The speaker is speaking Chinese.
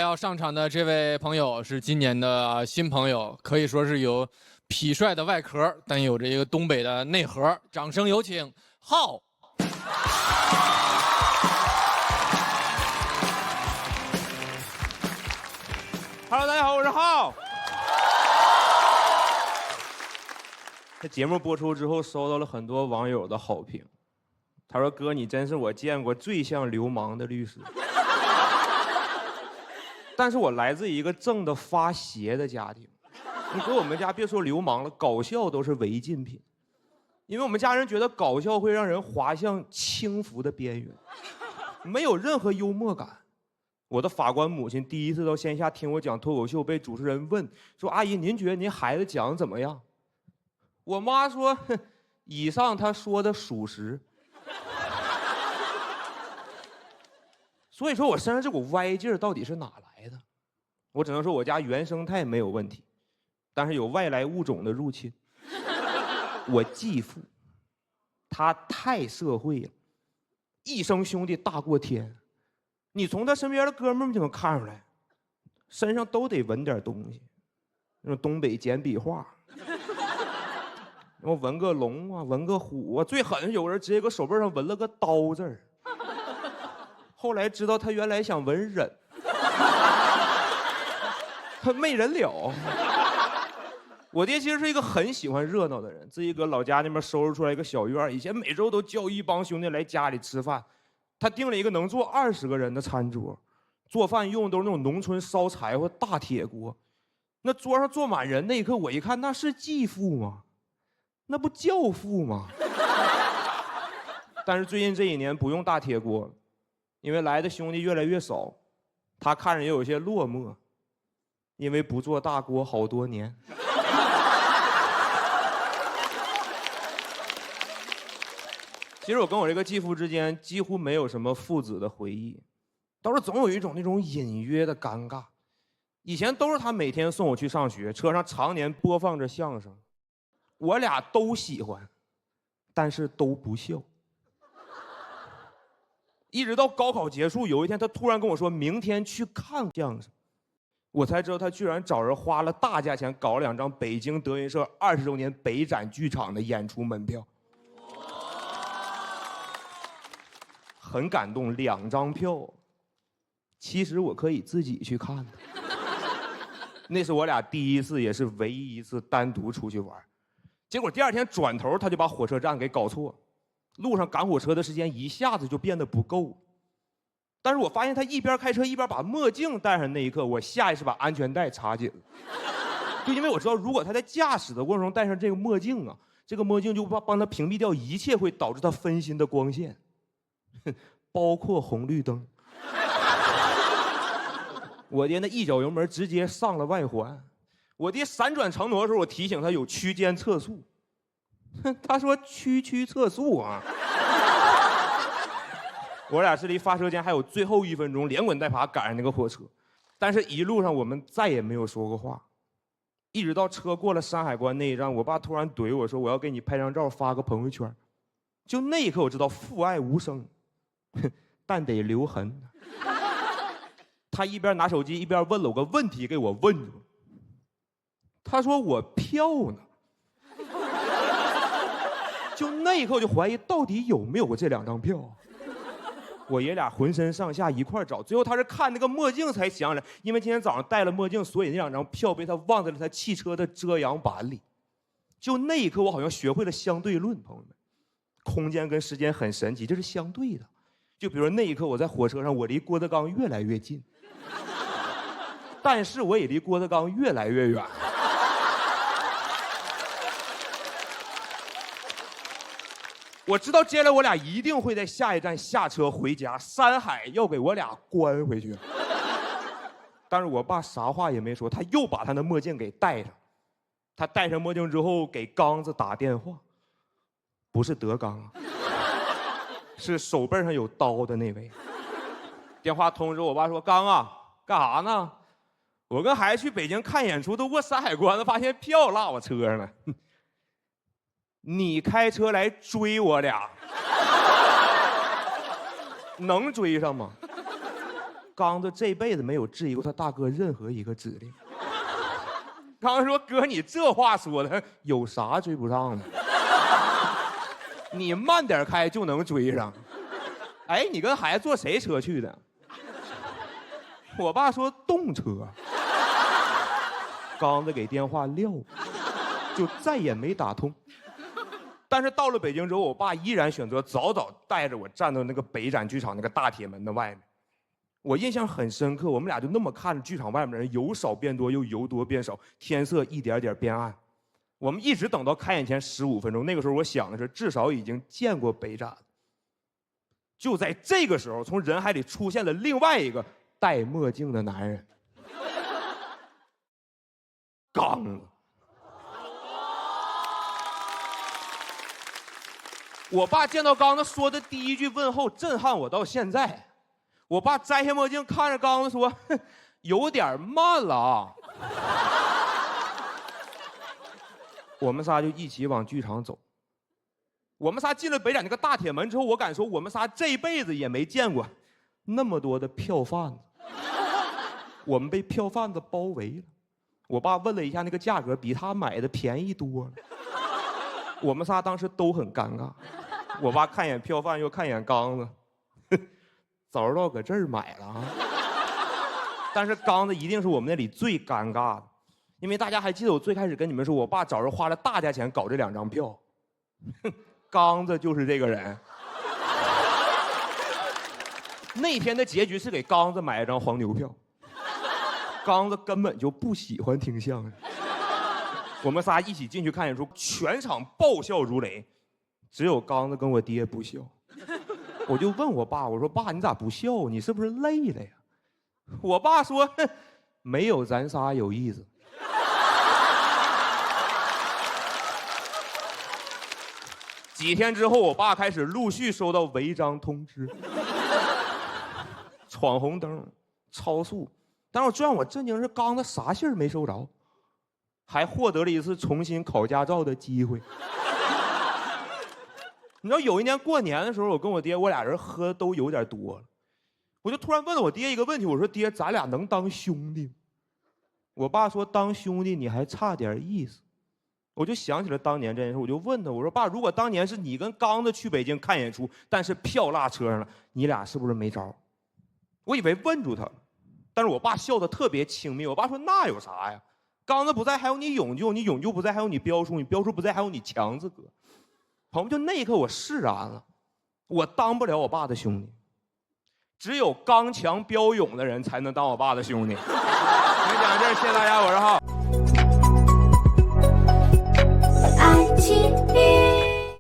要上场的这位朋友是今年的新朋友，可以说是有痞帅的外壳，但有着一个东北的内核。掌声有请浩。Hello， 大家好，我是浩。这节目播出之后，收到了很多网友的好评。他说：“哥，你真是我见过最像流氓的律师。”但是我来自一个挣得发邪的家庭，你搁我们家别说流氓了，搞笑都是违禁品，因为我们家人觉得搞笑会让人滑向轻浮的边缘，没有任何幽默感。我的法官母亲第一次到线下听我讲脱口秀，被主持人问说：“阿姨，您觉得您孩子讲怎么样？”我妈说：“以上他说的属实。”所以说我身上这股歪劲儿到底是哪来的？我只能说我家原生态没有问题，但是有外来物种的入侵。我继父，他太社会了，一生兄弟大过天。你从他身边的哥们儿就能看出来，身上都得纹点东西，那种东北简笔画，然后纹个龙啊，纹个虎啊，最狠有人直接搁手背上纹了个刀字儿。后来知道他原来想纹忍，他没忍了。我爹其实是一个很喜欢热闹的人，自己搁老家那边收拾出来一个小院，以前每周都叫一帮兄弟来家里吃饭。他订了一个能坐20个人的餐桌，做饭用的都是那种农村烧柴火大铁锅。那桌上坐满人那一刻，我一看，那是继父吗？那不教父吗？但是最近这一年不用大铁锅了，因为来的兄弟越来越少，他看着也有些落寞，因为不做大锅好多年。其实我跟我这个继父之间几乎没有什么父子的回忆，倒是总有一种那种隐约的尴尬。以前都是他每天送我去上学，车上常年播放着相声，我俩都喜欢，但是都不笑。一直到高考结束，有一天他突然跟我说明天去看相声，我才知道他居然找人花了大价钱搞了2张北京德云社20周年北展剧场的演出门票。很感动，2张票，其实我可以自己去看的。那是我俩第一次，也是唯一一次单独出去玩。结果第2天转头他就把火车站给搞错，路上赶火车的时间一下子就变得不够。但是我发现他一边开车一边把墨镜戴上，那一刻我下意识把安全带插紧了，就因为我知道如果他在驾驶的过程中戴上这个墨镜啊，这个墨镜就帮他屏蔽掉一切会导致他分心的光线，包括红绿灯。我爹那一脚油门直接上了外环，我爹闪转腾挪的时候，我提醒他有区间测速，他说区测速啊。我俩是离发车间还有最后1分钟，连滚带爬赶上那个火车，但是一路上我们再也没有说过话，一直到车过了山海关那一站，我爸突然怼我说：“我要给你拍张照发个朋友圈。”就那一刻我知道父爱无声，但得留痕。他一边拿手机一边问了我个问题，给我问住。他说我票呢？就那一刻我就怀疑到底有没有过这2张票。我爷俩浑身上下一块找，最后他是看那个墨镜才想起来，因为今天早上戴了墨镜，所以那2张票被他忘在了他汽车的遮阳板里。就那一刻我好像学会了相对论，朋友们，空间跟时间很神奇，这是相对的。就比如说那一刻我在火车上，我离郭德纲越来越近，但是我也离郭德纲越来越远。我知道接下来我俩一定会在下一站下车回家，山海要给我俩关回去。但是我爸啥话也没说，他又把他的墨镜给戴上。他戴上墨镜之后给刚子打电话，不是德刚啊，是手背上有刀的那位。电话通知我爸说：“刚啊，干啥呢？我跟孩子去北京看演出，都过山海关了，发现票落我车上了。你开车来追我俩，能追上吗？刚子这辈子没有质疑过他大哥任何一个指令。刚子说：“哥，你这话说的，有啥追不上的？你慢点开就能追上。哎，你跟孩子坐谁车去的？”我爸说：“动车。”刚子给电话撂了，就再也没打通。但是到了北京之后，我爸依然选择早早带着我站到那个北展剧场那个大铁门的外面。我印象很深刻，我们俩就那么看着剧场外面的人由少变多，又由多变少，天色一点点变暗。我们一直等到开演前15分钟，那个时候我想的是至少已经见过北展。就在这个时候，从人海里出现了另外一个戴墨镜的男人，刚子。我爸见到刚子说的第一句问候震撼我到现在。我爸摘下墨镜看着刚子说：“有点慢了啊。”我们仨就一起往剧场走。我们仨进了北展那个大铁门之后，我敢说我们仨这辈子也没见过那么多的票贩子。我们被票贩子包围了。我爸问了一下那个价格，比他买的便宜多了。我们仨当时都很尴尬。我爸看眼票贩，又看眼刚子，早知道搁这儿买了啊。但是刚子一定是我们那里最尴尬的，因为大家还记得我最开始跟你们说，我爸找人花了大价钱搞这2张票，刚子就是这个人。那天的结局是给刚子买一张黄牛票，刚子根本就不喜欢听相声。我们仨一起进去看演出，全场爆笑如雷，只有刚子跟我爹不笑。我就问我爸，我说：“爸，你咋不笑？你是不是累了呀？”我爸说：“没有咱仨有意思。”几天之后，我爸开始陆续收到违章通知，闯红灯、超速。但是最让我震惊的是，刚子啥信儿没收着，还获得了一次重新考驾照的机会。你知道有一年过年的时候，我跟我爹，我俩人喝都有点多了，我就突然问了我爹一个问题，我说：“爹，咱俩能当兄弟吗？”我爸说：“当兄弟你还差点意思。”我就想起了当年这件事，我就问他，我说：“爸，如果当年是你跟刚子去北京看演出，但是票落车上了，你俩是不是没招？”我以为问住他了，但是我爸笑得特别轻蔑。我爸说：“那有啥呀？刚子不在，还有你勇舅；你勇舅不在，还有你彪叔；你彪叔不在，还有你强子哥。”朋友，就那一刻我释然了，我当不了我爸的兄弟，只有刚强彪勇的人才能当我爸的兄弟。先讲到这儿，谢谢大家，我是浩。